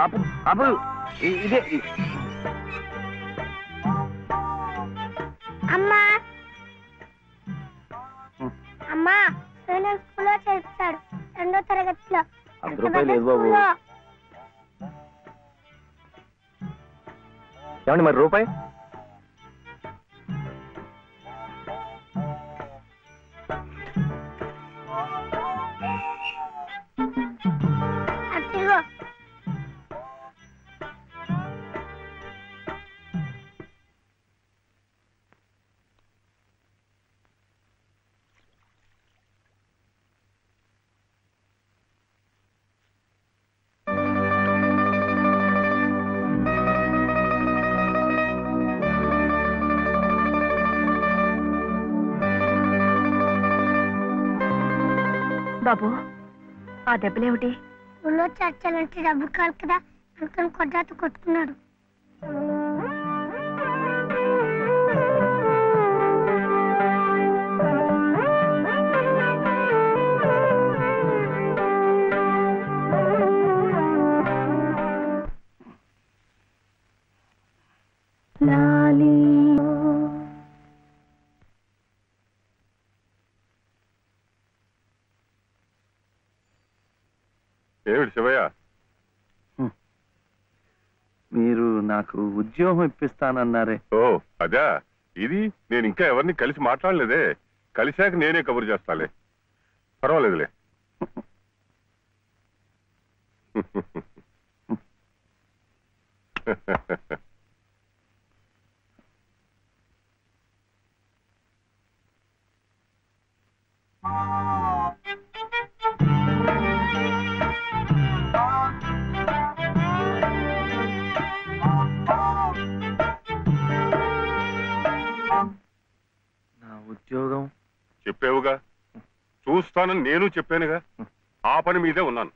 ఆపు ఆపు ఇదే అమ్మా అమ్మా నేను స్కూల్లో చేర్చాడు 2వ తరగతిలో. 10 రూపాయలు లేదు బాబు. ఏమండి మరి రూపాయి? బాబు ఆ దెబ్బలేమిటి? ఊళ్ళో చర్చలంటే డబ్బు కాదు కదా అందుకని కొట్టాత కొట్టుకున్నాడు. ఏమిటి శివయ్య? మీరు నాకు ఉద్యోగం ఇప్పిస్తానన్నారే. ఓ అదా, ఇది నేను ఇంకా ఎవరిని కలిసి మాట్లాడలేదే. కలిశాక నేనే కబురు చేస్తాలే, పర్వాలేదులే. ఉద్యోగం చెప్పేవుగా, చూస్తానని నేను చెప్పానుగా. ఆ పని మీదే ఉన్నాను.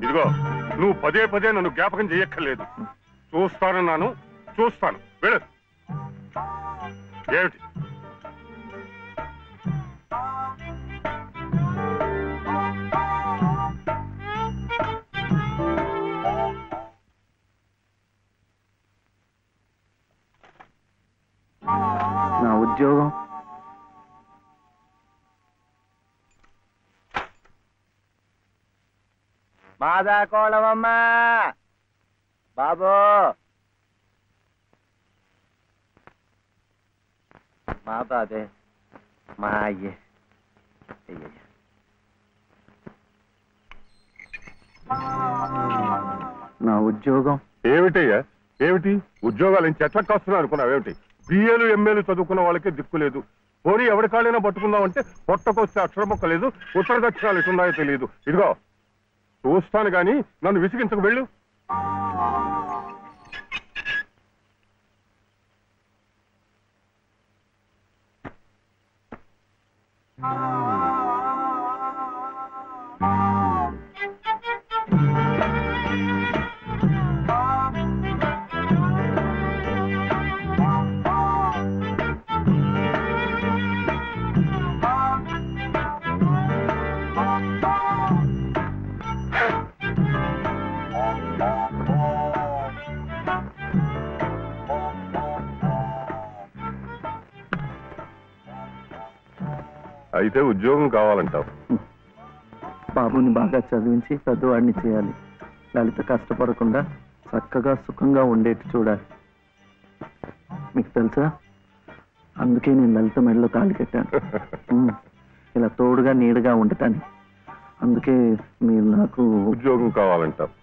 ఇదిగో, నువ్వు పదే పదే నన్ను జ్ఞాపకం చెయ్యక్కర్లేదు. చూస్తానన్నాను, చూస్తాను. వెళ్ళు. ఏమిటి? నా ఉద్యోగం మాదా కోళమమ్మా బాబు. మా బాబే మా అయ్యే. నా ఉద్యోగం ఏమిటయ్యా? ఏమిటి ఉద్యోగాలు ఏం చెట్లకు కాస్తున్నావు అనుకున్నావు? ఏమిటి బిఏలు ఎంఏలు చదువుకున్న వాళ్ళకే దిక్కులేదు. పోనీ ఎవరి కాళ్ళైనా పట్టుకుందామంటే పొట్టకొస్తే అక్షర మొక్క లేదు, ఉత్తర దక్షిణాలు ఎటున్నాయో తెలియదు. ఇదిగో చూస్తాను గాని నన్ను విసిగించకు. వెళ్ళు. అయితే ఉద్యోగం కావాలంటావు? బాబుని బాగా చదివించి పెద్దవాడిని చేయాలి. లలిత కష్టపడకుండా చక్కగా సుఖంగా ఉండేట్టు చూడాలి. మీకు తెలుసా, అందుకే నేను లలిత మెడలో తాళి కట్టాను. ఇలా తోడుగా నీడగా ఉండటానికి. అందుకే మీరు నాకు ఉద్యోగం కావాలంటావు.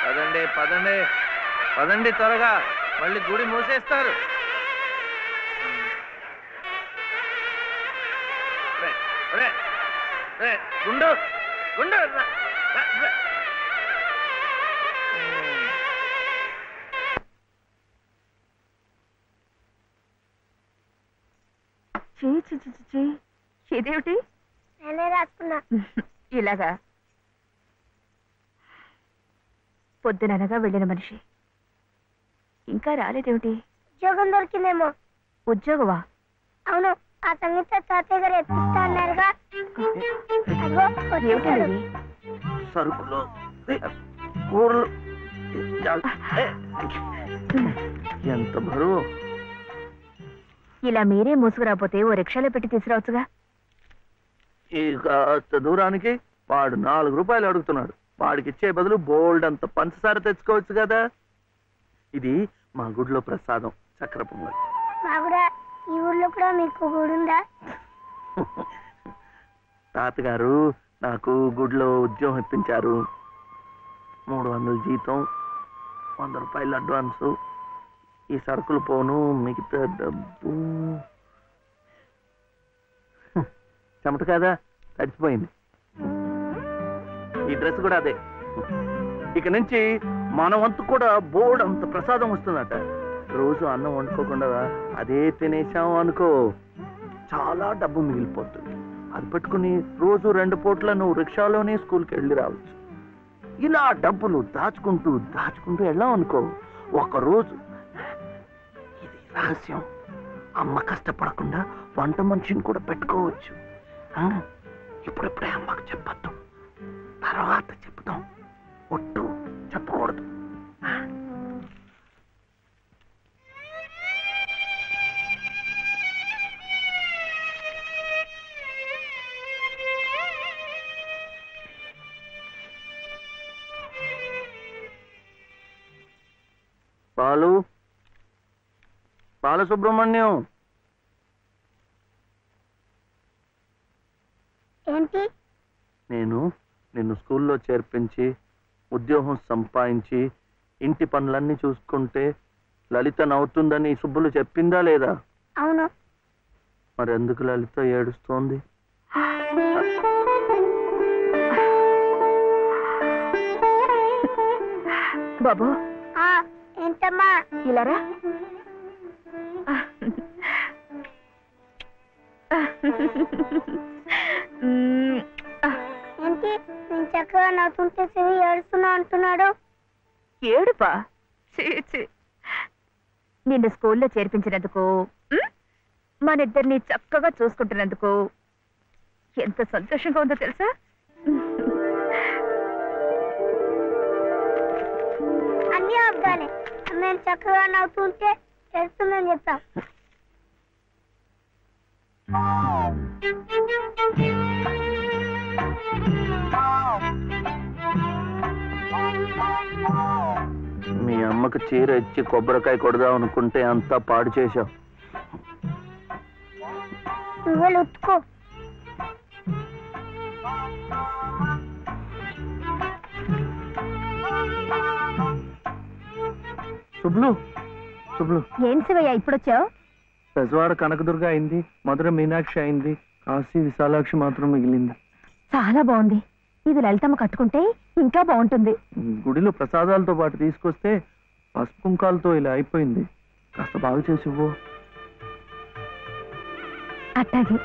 పదండి పదండి పదండి త్వరగా, మళ్ళీ గుడి మూసేస్తారు. గుండు గుండు ఇదేమిటి నేనే రాసుకున్నా. ఇలాగా పొద్దుననగా వెళ్ళిన మనిషి ఇంకా రాలేదేమిటి? ఉద్యోగం దొరికిందేమో. ఉద్యోగమా? అవును, ఆ సంగీత తాతయ్య గారు ఎత్తిస్తా అన్నారుగా. అగో వచ్చేసాడు. ఏమిటది? సరుకులు కూరలు ఎంత బరువు. ఇలా మీరే మోసుకురాపోతే ఓ రిక్షాలో పెట్టి తీసుకురావచ్చుగా. ఈ కాస్త దూరానికి వాడు 4 రూపాయలు అడుగుతున్నాడు. వాడికి ఇచ్చే బదులు బోల్డ్ అంత పంచదార తెచ్చుకోవచ్చు కదా. ఇది మా గుడిలో ప్రసాదం, చక్కెర పొంగల్. మా కూడా ఈ ఊర్లో కూడా మీకు గుడి ఉందా? తాతగారు నాకు గుడిలో ఉద్యోగం ఇప్పించారు. 300 జీతం, 100 రూపాయలు అడ్వాన్సు, ఈ సరుకులు పోను, మిగతా డబ్బు చెమట కదా తడిచిపోయింది. ఈ డ్రెస్ కూడా అదే. ఇక నుంచి మన వంతు కూడా బోర్డు అంత ప్రసాదం వస్తుందట. రోజు అన్నం వండుకోకుండా అదే తినేసాం అనుకో, చాలా డబ్బు మిగిలిపోతుంది. అది పట్టుకుని రోజు 2 పూట్ల నువ్వు రిక్షాలోనే స్కూల్కి వెళ్ళి రావచ్చు. ఇలా డబ్బులు దాచుకుంటూ దాచుకుంటూ వెళ్ళాం అనుకో, ఒకరోజు ఇది రహస్యం, అమ్మ కష్టపడకుండా వంట మనిషిని కూడా పెట్టుకోవచ్చు. ఇప్పుడిప్పుడే అమ్మకు చెప్పద్దు, తర్వాత చెప్తాం. ఒట్టు చెప్పకూడదు. బాలు, బాలసుబ్రహ్మణ్యం, ఏంటి? నేను నిన్ను స్కూల్లో చేర్పించి ఉద్యోగం సంపాదించి ఇంటి పనులన్నీ చూసుకుంటే లలిత నవ్వుతుందని సుబ్బులు చెప్పిందా లేదా? అవును. మరి ఎందుకు లలిత ఏడుస్తోంది? బాబు, ఏంటమ్మా? ఇలారా. ఏంటి నేను చక్కగా నవ్వుతుంటే చెవి ఏడుస్తున్నా అంటున్నాడు? ఏడుపా? నిన్ను స్కూల్లో చేర్పించినందుకు, మనిద్దరిని చక్కగా చూసుకుంటున్నందుకు ఎంత సంతోషంగా ఉందో తెలుసా? అన్నీ అబ్బాలే. మేము చక్కగా నవ్వుతుంటే ఏడుస్తుందని చెప్తాం. మీ అమ్మకు చీర ఇచ్చి కొబ్బరికాయ కొడదాం అనుకుంటే అంతా పాడు చేశావు. నువ్వే ఉతుకో. శుభ్లు, శుభ్లు, ఏం శివయ్య ఇప్పుడొచ్చావు? పెజవాడ కనకదుర్గ అయింది, మధుర మీనాక్షి అయింది, కాశీ విశాలాక్షి మాత్రం మిగిలింది. చాలా బాగుంది. ఇది లలితమ్మ కట్టుకుంటే ఇంకా బాగుంటుంది. గుడిలో ప్రసాదాలతో పాటు తీసుకొస్తే పసుపు కుంకాలతో ఇలా అయిపోయింది. కాస్త బాగు చేసి ఇవ్వు. అట్టాగే.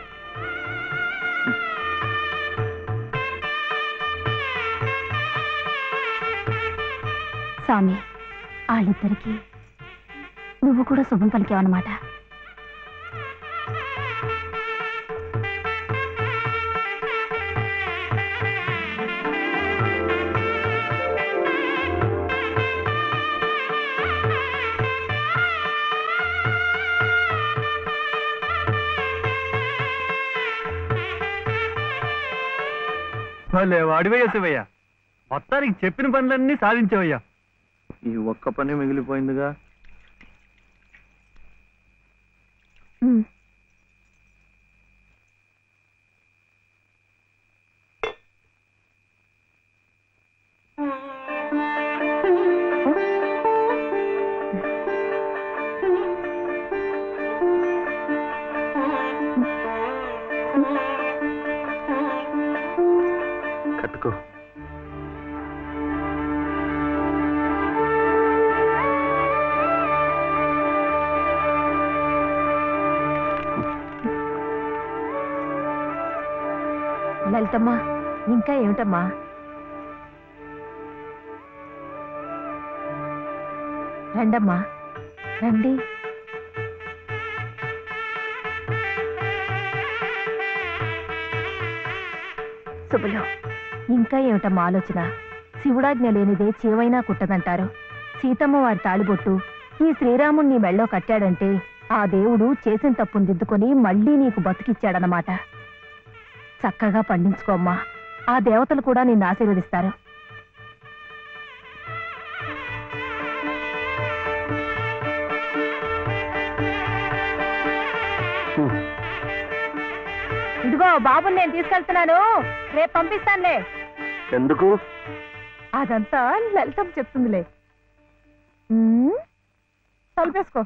స్వామి, వాళ్ళిద్దరికి నువ్వు కూడా శుభం పలికావన్నమాట. వాడివయ్యా శివయ్య, మొత్తానికి చెప్పిన పనులన్నీ సాధించవయ్యా. ఈ ఒక్క పని మిగిలిపోయిందిగా. పట్టుకో. లలితమ్మా, ఇంకా ఏమిటమ్మా? రండమ్మా, రండి. శుభలో, ఇంకా ఏమిటమ్మా ఆలోచన? శివుడాజ్ఞ లేనిదే చీవైనా కుట్టదంటారు. సీతమ్మ వారి తాళిబొట్టు ఈ శ్రీరాముణ్ణి మెళ్ళో కట్టాడంటే ఆ దేవుడు చేసిన తప్పును దిద్దుకొని మళ్ళీ నీకు బతికిచ్చాడనమాట. చక్కగా పండించుకోమ్మా, ఆ దేవతలు కూడా నిన్ను ఆశీర్వదిస్తారు. ఇదిగో బాబుని నేను తీసుకెళ్తున్నాను, రేపు పంపిస్తానులే. ఎందుకు? అదంతా లలితం చెప్తుందిలే. తలుపేసుకో.